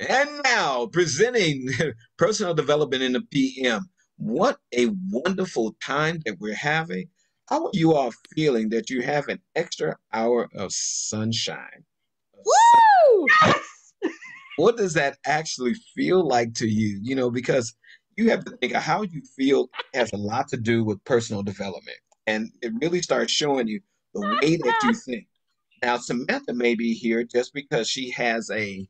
And now, presenting personal development in the PM. What a wonderful time that we're having. How are you all feeling that you have an extra hour of sunshine? Woo! What does that actually feel like to you? Because you have to think of how you feel has a lot to do with personal development. And it really starts showing you the way that you think. Now, Samantha may be here just because she has a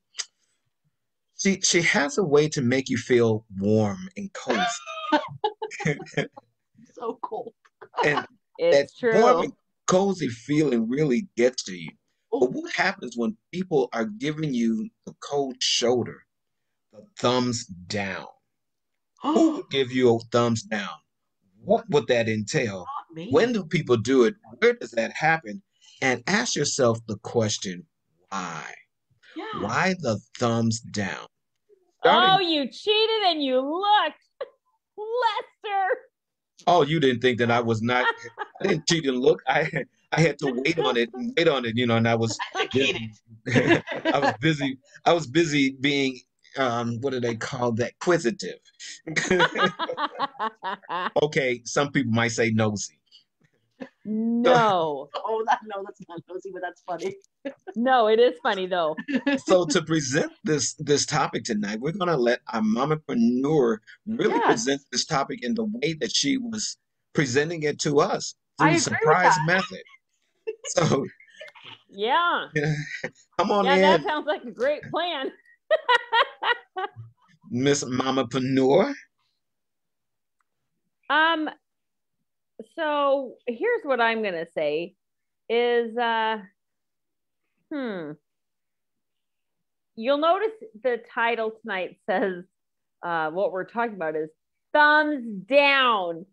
way to make you feel warm and cozy. So cold. And that It's warm true. and cozy feeling really gets to you. But Oh, what happens when people are giving you the cold shoulder, the thumbs down? Who not would give you a thumbs down? What would that entail? When me. do people do it? Where does that happen? And ask yourself the question, why? Yeah. Why the thumbs down? Oh, Starting, you cheated and you looked, Lester. oh, you didn't think that I was not, I didn't cheat and look. I had to wait on it and wait on it, and I was Educated. busy. I was busy. I was busy being, what do they call that? Quizzitive. Okay, some people might say nosy. So, No, Oh, no, that's not nosy, but that's funny. no, it is funny though. so to present this topic tonight, we're gonna let our mompreneur really present Yes, this topic in the way that she was presenting it to us I through agree with surprise that. method. So Yeah, come on yeah, that in, sounds like a great plan. Miss Mompreneur. Um, so here's what I'm gonna say is hmm, you'll notice the title tonight says what we're talking about is thumbs down.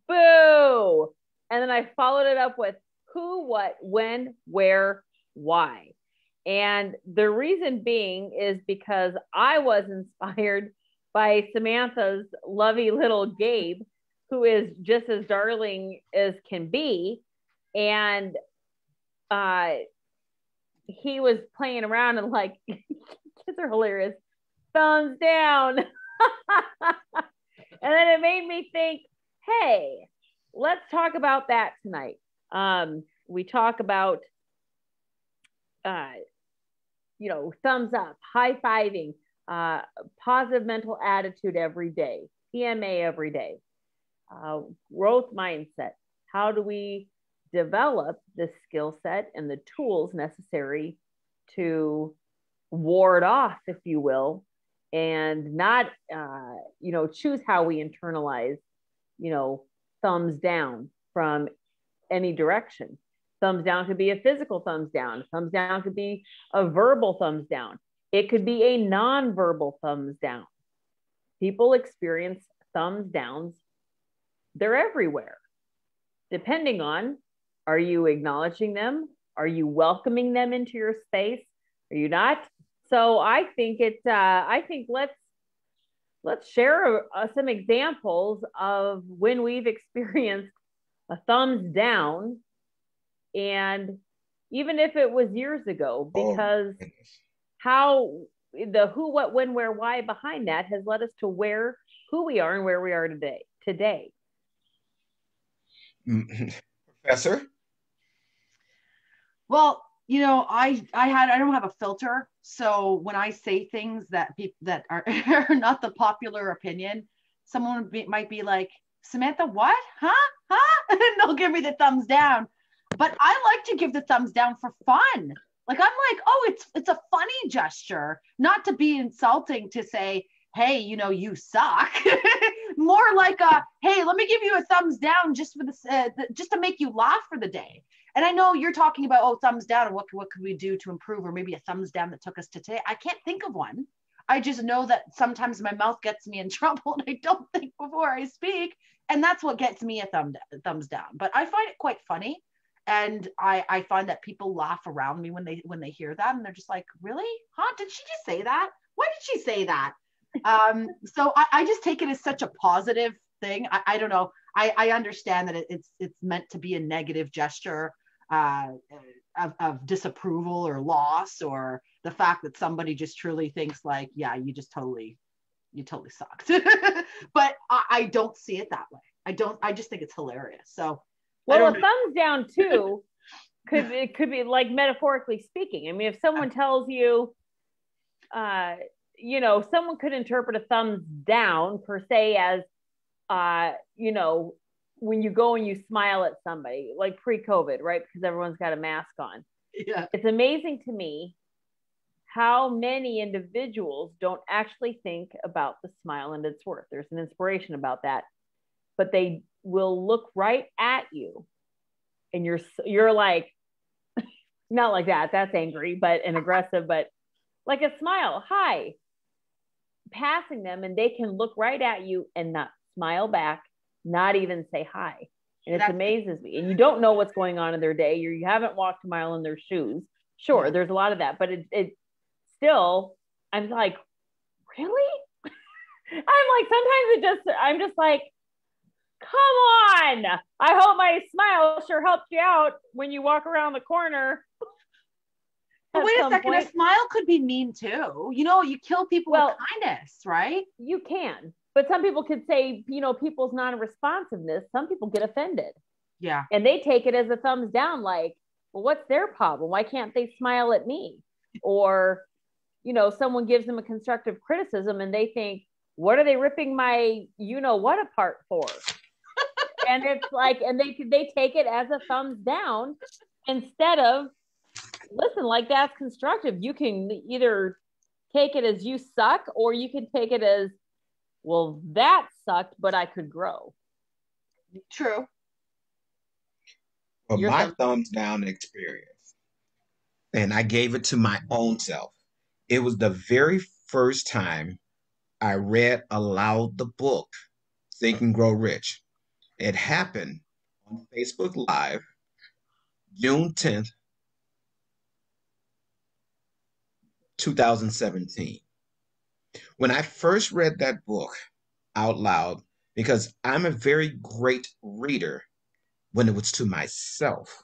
Boo. And then I followed it up with who, what, when, where, why. And the reason being is because I was inspired by Samantha's lovey little Gabe, who is just as darling as can be. And uh, he was playing around and like, kids are hilarious. Thumbs down. And then it made me think, hey, let's talk about that tonight. We talk about, uh, thumbs up, high fiving, positive mental attitude every day, PMA every day, growth mindset. How do we develop the skill set and the tools necessary to ward off, if you will, and not, choose how we internalize, you know, thumbs down from any direction. Thumbs down could be a physical thumbs down. Thumbs down could be a verbal thumbs down. It could be a non-verbal thumbs down. People experience thumbs downs. They're everywhere, depending on, are you acknowledging them? Are you welcoming them into your space? Are you not? So I think let's share some examples of when we've experienced a thumbs down, and even if it was years ago, Oh my because goodness. how the who, what, when, where, why behind that has led us to where who we are and where we are today. Professor? Well, I don't have a filter, so when I say things that people that are, are not the popular opinion, might be like, Samantha, what? Huh? And they'll give me the thumbs down. But I like to give the thumbs down for fun. Like, I'm like, oh, it's a funny gesture, not to be insulting, to say, hey, you suck. More like a, hey, let me give you a thumbs down just for this, just to make you laugh for the day. And I know you're talking about, oh, thumbs down, and what could we do to improve, or maybe a thumbs down that took us to today. I can't think of one. I just know that sometimes my mouth gets me in trouble and I don't think before I speak. And that's what gets me a thumbs down. But I find it quite funny. And I find that people laugh around me when they hear that, and they're just like, really? Huh? Did she just say that? Why did she say that? So I just take it as such a positive thing. I don't know. I understand that it's meant to be a negative gesture, uh, of disapproval or loss, or the fact that somebody just truly thinks like, yeah, you totally sucked. But I don't see it that way. I just think it's hilarious. So well, a thumbs down too could be like metaphorically speaking. I mean, if someone tells you, you know, someone could interpret a thumbs down per se as, you know, when you go and you smile at somebody, like pre-COVID, right? Because everyone's got a mask on. Yeah. It's amazing to me how many individuals don't actually think about the smile and its worth. There's an inspiration about that, but they will look right at you, and you're like, not like that. That's angry, but and aggressive, but like a smile, hi, passing them, and they can look right at you and not smile back, not even say hi. And it amazes me. And you don't know what's going on in their day. You haven't walked a mile in their shoes. Sure, yeah. There's a lot of that, but it still, I'm like, really? I'm just like, come on. I hope my smile sure helped you out when you walk around the corner. But wait a second, a smile could be mean too. You know, you kill people with kindness, right? You can. But some people could say, you know, people's non-responsiveness, some people get offended. Yeah. And they take it as a thumbs down, like, well, what's their problem? Why can't they smile at me? Or, you know, someone gives them a constructive criticism and they think, what are they ripping my you-know-what apart for? And it's like, and they take it as a thumbs down instead of, listen, like, that's constructive. You can either take it as you suck, or you can take it as, well, that sucked, but I could grow. True. Well, my thumbs down experience, and I gave it to my own self. It was the very first time I read aloud the book, Think and Grow Rich. It happened on Facebook Live, June 10th, 2017. When I first read that book out loud, because I'm a very great reader when it was to myself,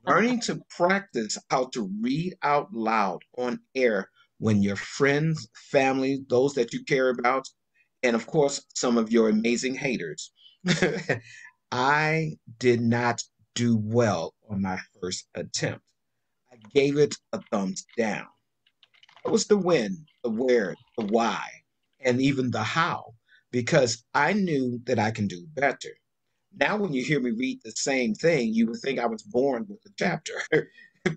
learning to practice how to read out loud on air when your friends, family, those that you care about, and of course, some of your amazing haters, I did not do well on my first attempt. I gave it a thumbs down. It was the when, the where, the why, and even the how, because I knew that I can do better. Now, when you hear me read the same thing, you would think I was born with the chapter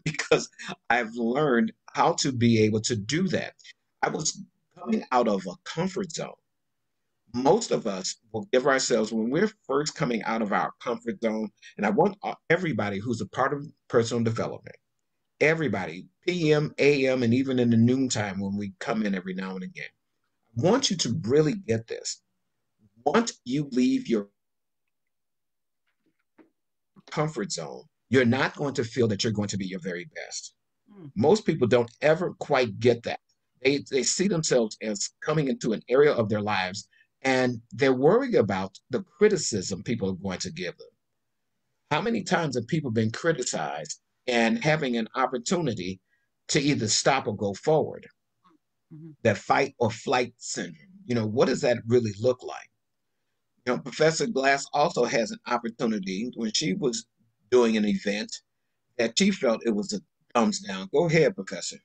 because I've learned how to be able to do that. I was coming out of a comfort zone. Most of us will give ourselves, when we're first coming out of our comfort zone, and I want everybody who's a part of personal development, everybody, PM, AM, and even in the noontime when we come in every now and again, I want you to really get this. Once you leave your comfort zone, you're not going to feel that you're going to be your very best. Most people don't ever quite get that. They see themselves as coming into an area of their lives, and they're worried about the criticism people are going to give them. How many times have people been criticized and having an opportunity to either stop or go forward? Mm-hmm. That fight or flight syndrome. You know, what does that really look like? You know, Professor Glass also has an opportunity when she was doing an event that she felt it was a thumbs down. Go ahead, Professor.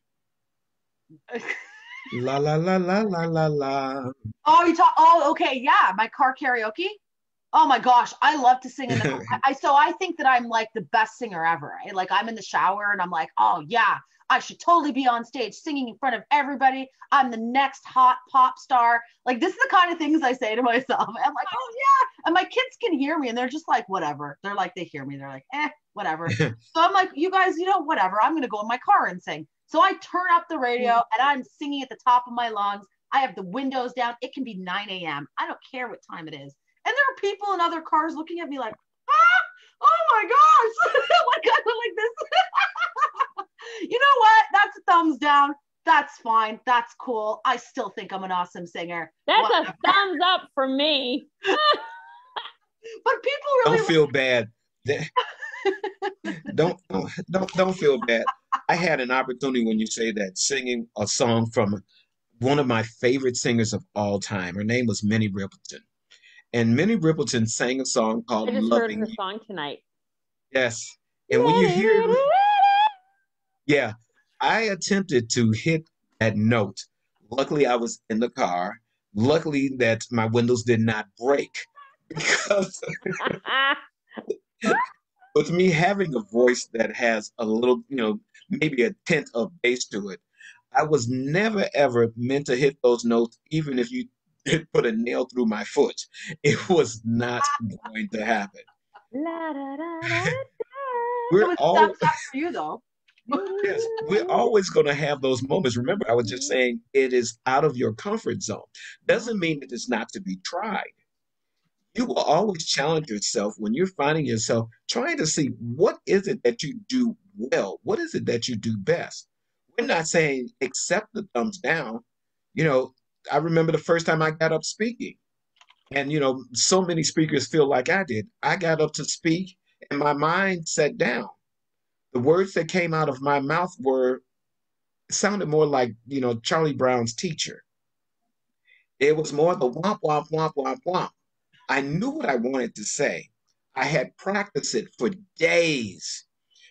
La la la la la la la. Oh, okay, yeah, my car karaoke. Oh my gosh, I love to sing in the car. So I think that I'm like the best singer ever. Right? Like, I'm in the shower and I'm like, oh yeah, I should totally be on stage singing in front of everybody. I'm the next hot pop star. Like, this is the kind of things I say to myself. I'm like, oh yeah. And my kids can hear me and they're just like, whatever. They're like, they hear me. They're like, whatever. So I'm like, you guys, whatever. I'm going to go in my car and sing. So I turn up the radio and I'm singing at the top of my lungs. I have the windows down. It can be 9 a.m. I don't care what time it is. And there are people in other cars looking at me like, oh my gosh. like this. You know what? That's a thumbs down. That's fine. That's cool. I still think I'm an awesome singer. That's a thumbs up for me. But people really don't feel bad. Don't feel bad. I had an opportunity when you say that singing a song from one of my favorite singers of all time. Her name was Minnie Riperton. And Minnie Riperton sang a song I called just heard Loving her You. song tonight. Yes. And when you hear it, yeah, I attempted to hit that note. Luckily, I was in the car. Luckily, that my windows did not break because with me having a voice that has a little, maybe a tint of bass to it, I was never ever meant to hit those notes, even if you did put a nail through my foot. It was not going to happen. La, da, da, da, It We're was all thumbs up for you though. Yes, we're always going to have those moments. Remember, I was just saying it is out of your comfort zone. Doesn't mean that it's not to be tried. You will always challenge yourself when you're finding yourself trying to see what is it that you do well? What is it that you do best? We're not saying accept the thumbs down. You know, I remember the first time I got up speaking, and so many speakers feel like I did. I got up to speak, and my mind sat down. The words that came out of my mouth were sounded more like, Charlie Brown's teacher. It was more the womp, womp, womp, womp, womp. I knew what I wanted to say. I had practiced it for days,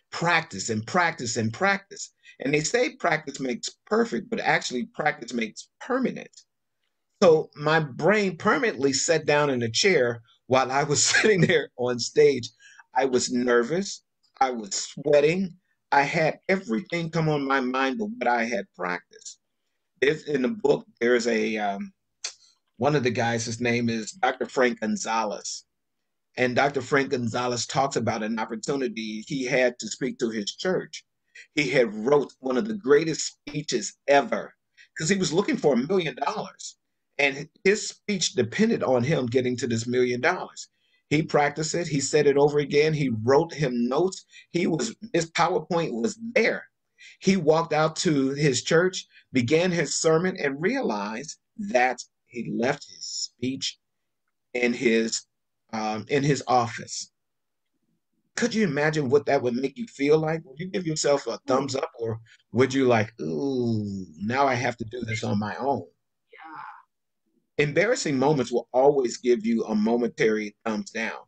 practice and practice and practice. And they say practice makes perfect, but actually practice makes permanent. So my brain permanently sat down in a chair while I was sitting there on stage. I was nervous. I was sweating. I had everything come on my mind but what I had practiced. There's in the book, there's a one of the guys, his name is Dr. Frank Gonzalez. And Dr. Frank Gonzalez talks about an opportunity he had to speak to his church. He had wrote one of the greatest speeches ever because he was looking for $1 million. And his speech depended on him getting to this $1 million. He practiced it. He said it over again. He wrote him notes. His PowerPoint was there. He walked out to his church, began his sermon, and realized that he left his speech in his office. Could you imagine what that would make you feel like? Would you give yourself a thumbs up, or would you like, ooh, now I have to do this on my own? Yeah. Embarrassing moments will always give you a momentary thumbs down.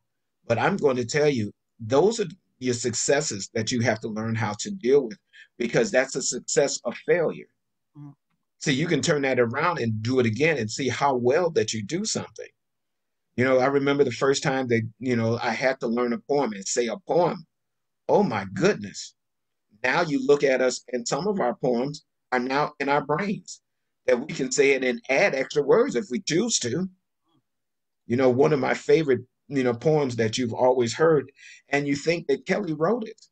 But I'm going to tell you, those are your successes that you have to learn how to deal with because that's a success of failure. Mm. So you can turn that around and do it again and see how well that you do something. I remember the first time that, I had to learn a poem and say a poem. Oh my goodness. Now you look at us and some of our poems are now in our brains that we can say it and add extra words if we choose to. One of my favorite, poems that you've always heard, and you think that Kelly wrote it.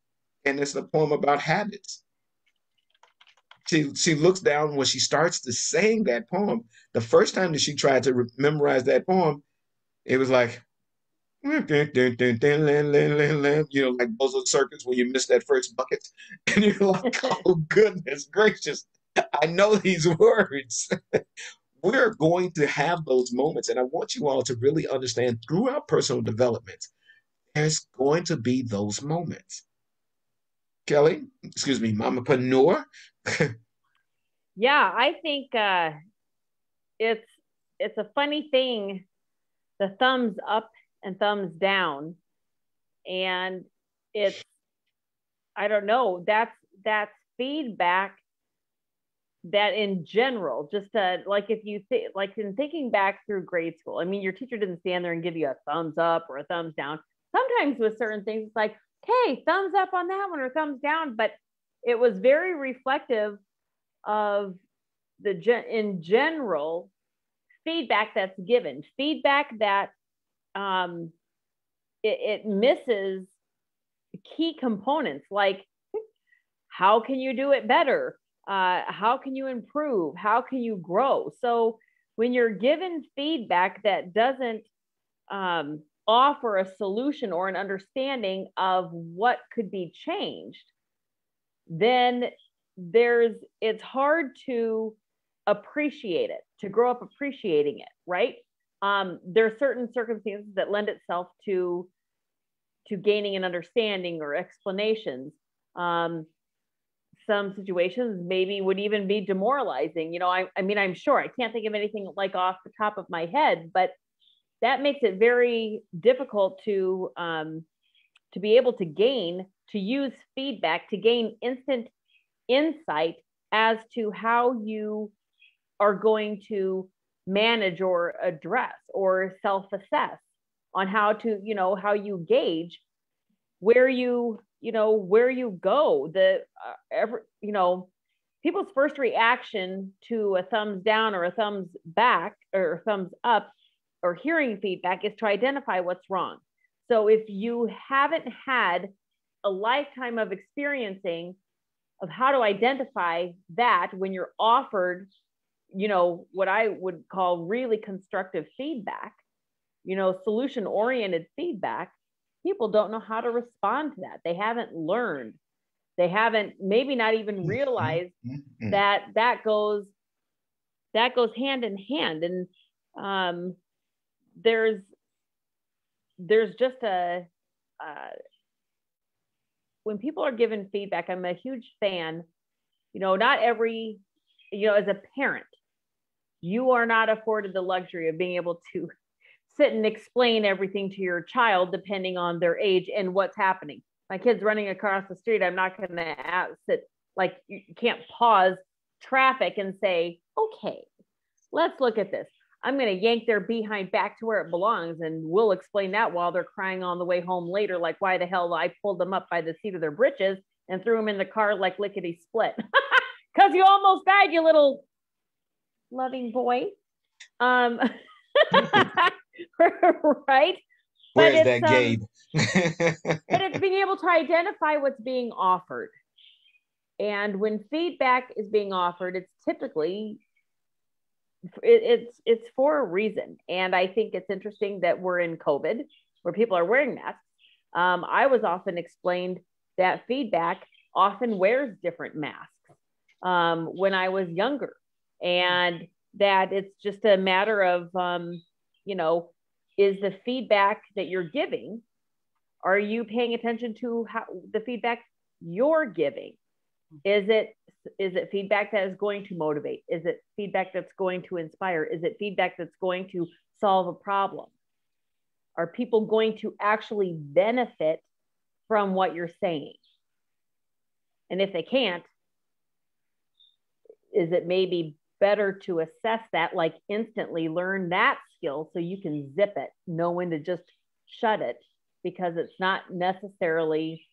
And it's a poem about habits. She looks down when she starts to sing that poem. The first time that she tried to memorize that poem, it was like, like Bozo Circus when you miss that first bucket. And you're like, oh, goodness gracious, I know these words. We're going to have those moments. And I want you all to really understand throughout personal development, there's going to be those moments. Kelly, excuse me, Mama Panur. Yeah, I think it's it's a funny thing, the thumbs up and thumbs down, and it's I don't know. That's feedback that in general, just like if you think like in thinking back through grade school, I mean, your teacher didn't stand there and give you a thumbs up or a thumbs down. Sometimes with certain things, it's like, hey, thumbs up on that one or thumbs down, but it was very reflective of in general feedback that's given, feedback that um, it misses key components like how can you do it better? How can you improve? How can you grow? So when you're given feedback that doesn't offer a solution or an understanding of what could be changed, then it's hard to appreciate it, to grow up appreciating it, right? There are certain circumstances that lend itself to gaining an understanding or explanations. Some situations maybe would even be demoralizing. You know, I mean, I'm sure I can't think of anything like off the top of my head, but that makes it very difficult to be able to use feedback to gain instant insight as to how you are going to manage or address or self-assess on how to, how you gauge where you go. People's first reaction to a thumbs down or a thumbs back or a thumbs up or hearing feedback is to identify what's wrong. So if you haven't had a lifetime of experiencing of how to identify that when you're offered, what I would call really constructive feedback, solution-oriented feedback, people don't know how to respond to that. They haven't learned. They haven't maybe not even realized that goes hand in hand. And there's just when people are given feedback, I'm a huge fan, not every, as a parent, you are not afforded the luxury of being able to sit and explain everything to your child depending on their age and what's happening. My kid's running across the street. I'm not going to sit, like, you can't pause traffic and say, okay, let's look at this. I'm going to yank their behind back to where it belongs, and we'll explain that while they're crying on the way home later, like why the hell I pulled them up by the seat of their britches and threw them in the car like lickety split. Because you almost died, you little loving boy. Right? Where is that, Gabe? But it's being able to identify what's being offered. And when feedback is being offered, it's typically it's for a reason. And I think it's interesting that we're in COVID where people are wearing masks. I was often explained that feedback often wears different masks when I was younger, and that it's just a matter of is the feedback that you're giving, are you paying attention to how the feedback you're giving? Is it feedback that is going to motivate? Is it feedback that's going to inspire? Is it feedback that's going to solve a problem? Are people going to actually benefit from what you're saying? And if they can't, is it maybe better to assess that, like instantly learn that skill so you can zip it, know when to just shut it, because it's not necessarily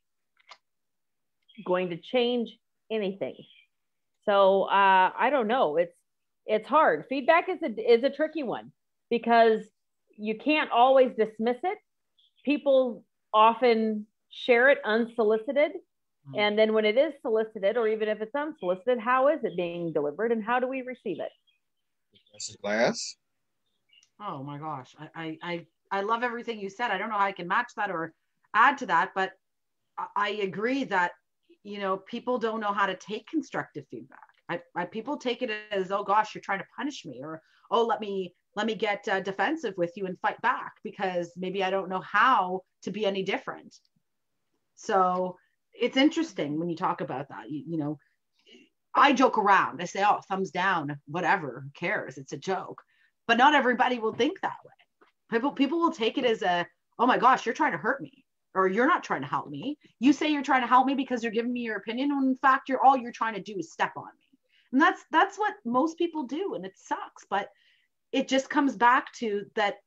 going to change anything. So I don't know. It's hard. Feedback is a tricky one because you can't always dismiss it. People often share it unsolicited. And then when it is solicited, or even if it's unsolicited, how is it being delivered and how do we receive it? Professor Glass. Oh my gosh. I love everything you said. I don't know how I can match that or add to that, but I agree that, people don't know how to take constructive feedback. People take it as, oh gosh, you're trying to punish me, or, oh, let me get defensive with you and fight back because maybe I don't know how to be any different. So it's interesting when you talk about that. I joke around. I say, oh, thumbs down, whatever, who cares? It's a joke. But not everybody will think that way. People will take it as a, oh my gosh, you're trying to hurt me, or you're not trying to help me. You say you're trying to help me because you're giving me your opinion, when in fact all you're trying to do is step on me. And that's what most people do, and it sucks. But it just comes back to that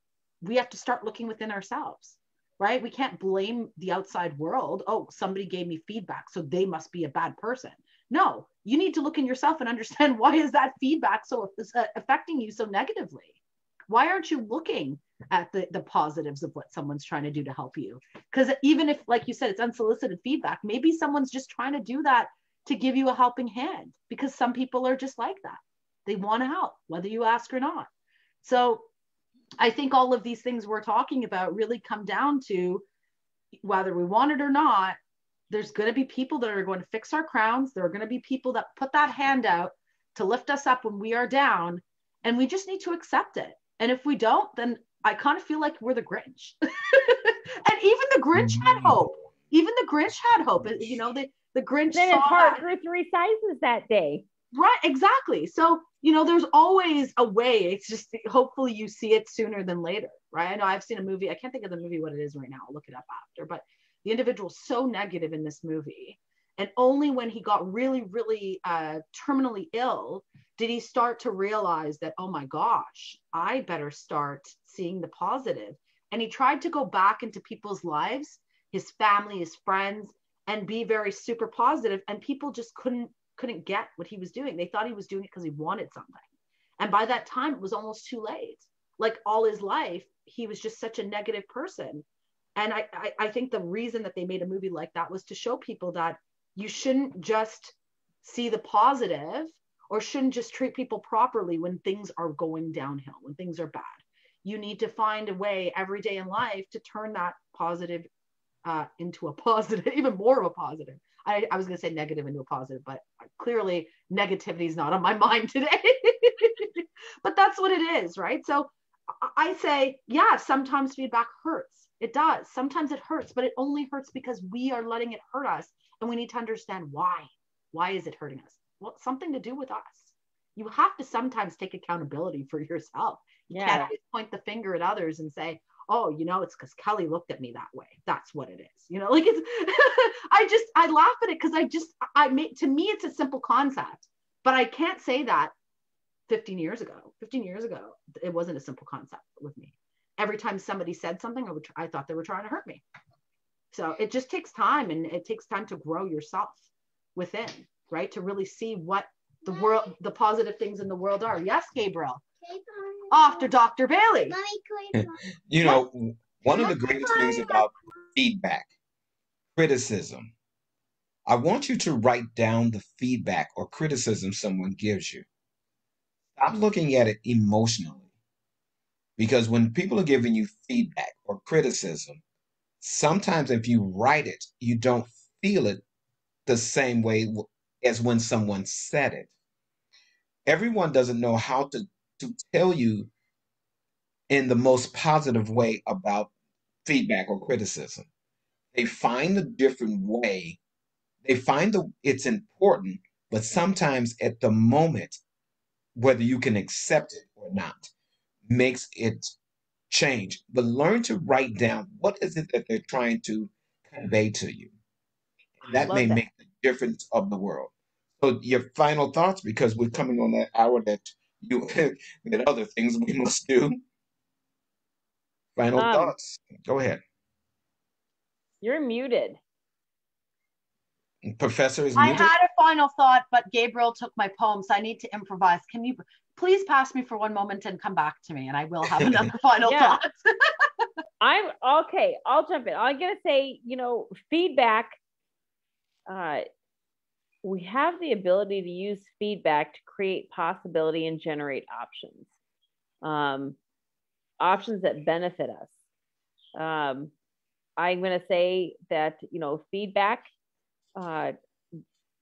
we have to start looking within ourselves. Right? We can't blame the outside world. Oh, somebody gave me feedback, so they must be a bad person. No, you need to look in yourself and understand, why is that feedback so affecting you so negatively? Why aren't you looking at the positives of what someone's trying to do to help you? Because even if, like you said, it's unsolicited feedback, maybe someone's just trying to do that to give you a helping hand, because some people are just like that. They want to help, whether you ask or not. So I think all of these things we're talking about really come down to, whether we want it or not, there's going to be people that are going to fix our crowns. There are going to be people that put that hand out to lift us up when we are down, and we just need to accept it. And if we don't, then I kind of feel like we're the Grinch. And even the Grinch had hope. Even the Grinch had hope. You know, the Grinch then saw his heart that. grew 3 sizes that day. Right, exactly. So, you know, there's always a way. It's just hopefully you see it sooner than later, right? I know I've seen a movie. I can't think of the movie what it is right now. I'll look it up after. But the individual's so negative in this movie. And only when he got really, really terminally ill did he start to realize that, oh my gosh, I better start seeing the positive. And he tried to go back into people's lives, his family, his friends, and be very super positive. And people just couldn't get what he was doing. They thought he was doing it because he wanted something. And by that time, it was almost too late. Like all his life, he was just such a negative person. And I think the reason that they made a movie like that was to show people that you shouldn't just see the positive or shouldn't just treat people properly when things are going downhill, when things are bad. You need to find a way every day in life to turn that positive into a positive, even more of a positive. I was going to say negative into a positive, but clearly negativity is not on my mind today. But that's what it is, right? So I say, yeah, sometimes feedback hurts. It does. Sometimes it hurts, but it only hurts because we are letting it hurt us. And we need to understand why. Why is it hurting us? Well, it's something to do with us. You have to sometimes take accountability for yourself. You can't always point the finger at others and say, oh, you know, it's because Kelly looked at me that way. That's what it is. You know, like it's, I laugh at it because to me, it's a simple concept, but I can't say that 15 years ago, it wasn't a simple concept with me. Every time somebody said something, I thought they were trying to hurt me. So it just takes time, and it takes time to grow yourself within, right? To really see what the positive things in the world are. Yes, Gabriel. Off to Dr. Bailey. You know, one of the greatest things about feedback, criticism, I want you to write down the feedback or criticism someone gives you. Stop looking at it emotionally, because when people are giving you feedback or criticism, sometimes if you write it, you don't feel it the same way as when someone said it. Everyone doesn't know how to tell you in the most positive way about feedback or criticism. They find a different way. They find it's important, but sometimes at the moment, whether you can accept it or not, makes it change. But learn to write down what is it that they're trying to convey to you. And that may make the difference of the world. So your final thoughts, because we're coming on that hour that you that other things we must do. Final thoughts. Go ahead. You're muted. Professor is I muted. had a final thought, but Gabriel took my poem, so I need to improvise. Can you please pass me for one moment and come back to me, and I will have another final thought. I'm okay. I'll jump in. I'm going to say, you know, feedback. We have the ability to use feedback to create possibility and generate options, options that benefit us. I'm going to say that, you know, feedback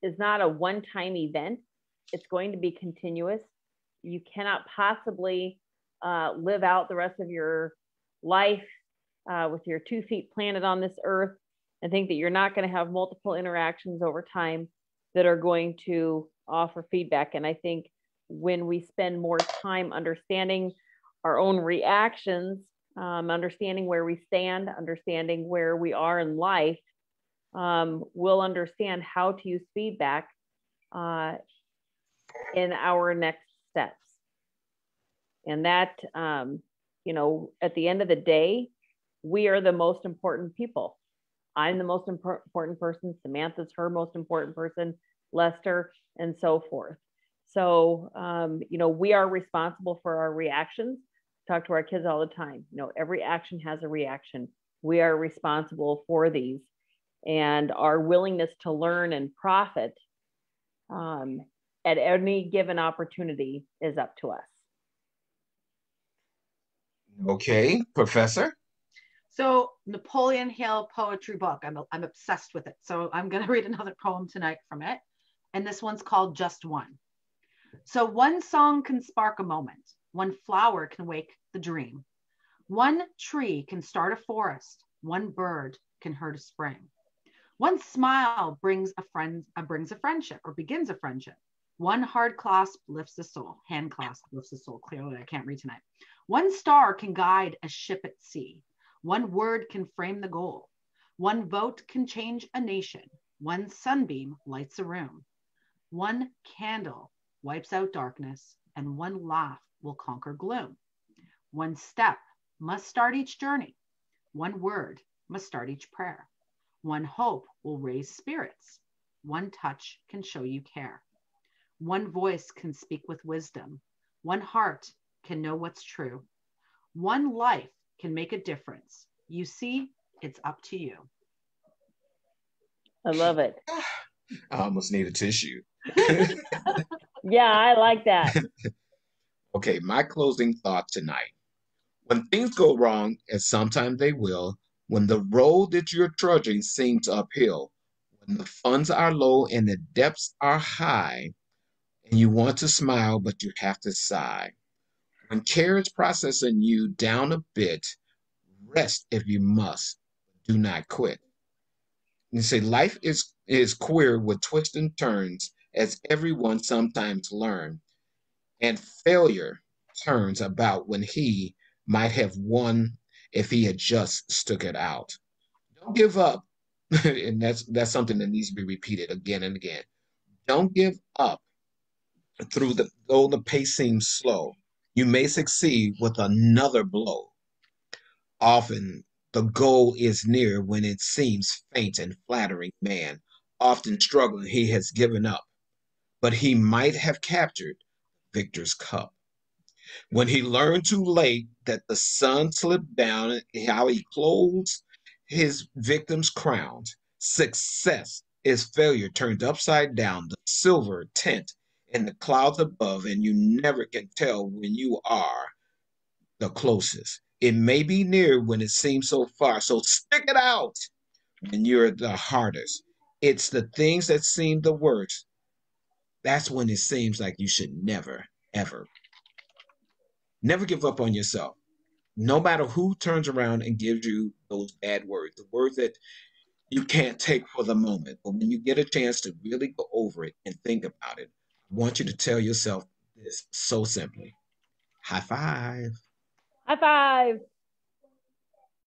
is not a one-time event. It's going to be continuous. You cannot possibly live out the rest of your life with your 2 feet planted on this earth and think that you're not going to have multiple interactions over time that are going to offer feedback. And I think when we spend more time understanding our own reactions, understanding where we stand, understanding where we are in life, we'll understand how to use feedback in our next steps. And that, you know, at the end of the day, we are the most important people. I'm the most important person. Samantha's her most important person, Lester, and so forth. So, you know, we are responsible for our reactions. Talk to our kids all the time. You know, every action has a reaction. We are responsible for these, and our willingness to learn and profit at any given opportunity is up to us. Okay, Professor. So Napoleon Hill poetry book. I'm obsessed with it. So I'm going to read another poem tonight from it. And this one's called Just One. So one song can spark a moment. One flower can wake the dream. One tree can start a forest. One bird can hurt a spring. One smile brings a friendship or begins a friendship. One hard clasp lifts the soul. Hand clasp lifts the soul. Clearly, I can't read tonight. One star can guide a ship at sea. One word can frame the goal. One vote can change a nation. One sunbeam lights a room. One candle wipes out darkness, and one laugh will conquer gloom. One step must start each journey. One word must start each prayer. One hope will raise spirits. One touch can show you care. One voice can speak with wisdom. One heart can know what's true. One life can make a difference. You see, it's up to you. I love it. I almost need a tissue. Yeah, I like that. Okay, my closing thought tonight. When things go wrong, as sometimes they will, when the road that you're trudging seems uphill, when the funds are low and the depths are high, and you want to smile, but you have to sigh. When care is processing you down a bit, rest if you must. Do not quit. You say life is queer with twists and turns, as everyone sometimes learn. And failure turns about when he might have won if he had just stuck it out. Don't give up. And that's something that needs to be repeated again and again. Don't give up though the pace seems slow. You may succeed with another blow. Often the goal is near when it seems faint and flattering. Man, often struggling, he has given up, but he might have captured victor's cup. When he learned too late that the sun slipped down, how he closed his victim's crown, success is failure turned upside down, the silver tint in the clouds above, and you never can tell when you are the closest. It may be near when it seems so far, so stick it out when you're the hardest. It's the things that seem the worst. That's when it seems like you should never, ever, never give up on yourself. No matter who turns around and gives you those bad words, the words that you can't take for the moment, but when you get a chance to really go over it and think about it, I want you to tell yourself this so simply: high five. High five.